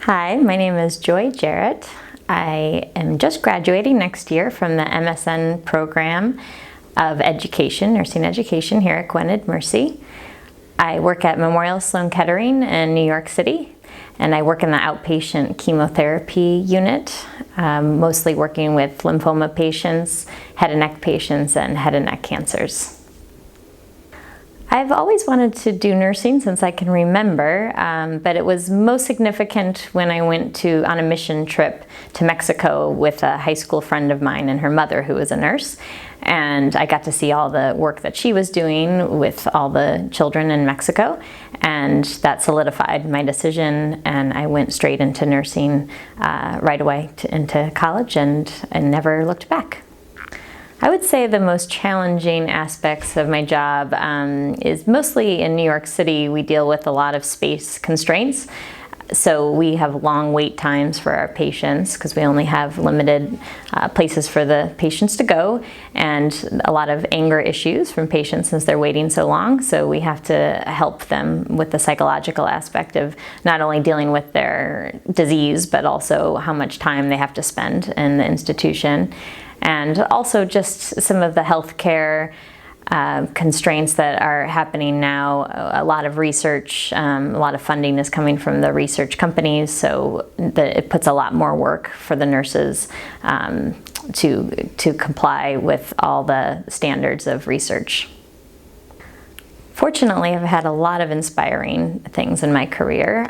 Hi, my name is Joy Jarret. I am just graduating next year from the MSN program of education, nursing education here at Gwynedd Mercy. I work at Memorial Sloan Kettering in New York City, and I work in the outpatient chemotherapy unit, mostly working with lymphoma patients, head and neck patients, and head and neck cancers. I've always wanted to do nursing since I can remember, but it was most significant when I went on a mission trip to Mexico with a high school friend of mine and her mother, who was a nurse. And I got to see all the work that she was doing with all the children in Mexico, and that solidified my decision, and I went straight into nursing right away into college and never looked back. I would say the most challenging aspects of my job is mostly in New York City. We deal with a lot of space constraints. So we have long wait times for our patients because we only have limited places for the patients to go, and a lot of anger issues from patients since they're waiting so long. So we have to help them with the psychological aspect of not only dealing with their disease, but also how much time they have to spend in the institution. And also just some of the healthcare constraints that are happening now. A lot of research, a lot of funding is coming from the research companies, so it puts a lot more work for the nurses to comply with all the standards of research. Fortunately, I've had a lot of inspiring things in my career.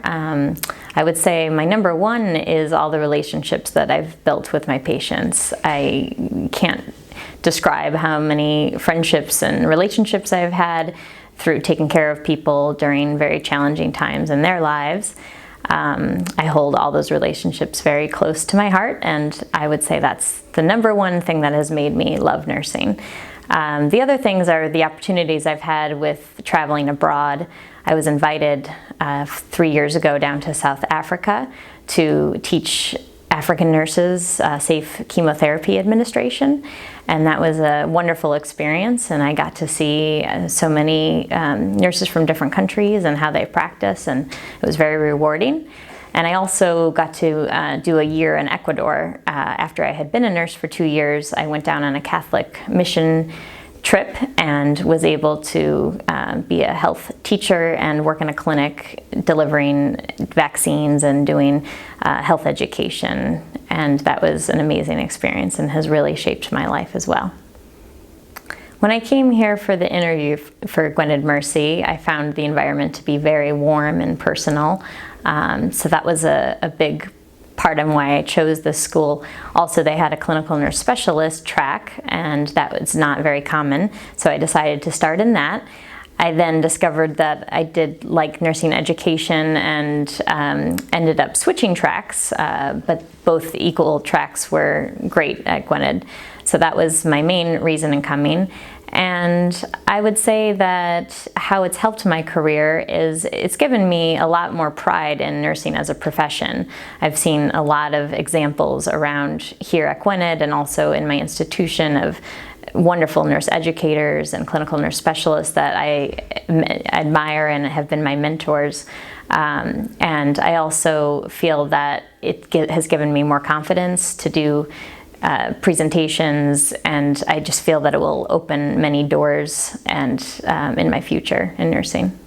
I would say my number one is all the relationships that I've built with my patients. I can't describe how many friendships and relationships I've had through taking care of people during very challenging times in their lives. I hold all those relationships very close to my heart, and I would say that's the number one thing that has made me love nursing. The other things are the opportunities I've had with traveling abroad. I was invited 3 years ago down to South Africa to teach African nurses safe chemotherapy administration, and that was a wonderful experience, and I got to see so many nurses from different countries and how they practice, and it was very rewarding. And I also got to do a year in Ecuador. After I had been a nurse for 2 years, I went down on a Catholic mission trip and was able to be a health teacher and work in a clinic delivering vaccines and doing health education. And that was an amazing experience and has really shaped my life as well. When I came here for the interview for Gwynedd Mercy, I found the environment to be very warm and personal. So that was a big part of why I chose this school. Also, they had a clinical nurse specialist track, and that was not very common, so I decided to start in that. I then discovered that I did like nursing education and ended up switching tracks, but both equal tracks were great at Gwynedd. So that was my main reason in coming. And I would say that how it's helped my career is it's given me a lot more pride in nursing as a profession. I've seen a lot of examples around here at Gwynedd and also in my institution of wonderful nurse educators and clinical nurse specialists that I admire and have been my mentors. And I also feel that it has given me more confidence to do presentations, and I just feel that it will open many doors and in my future in nursing.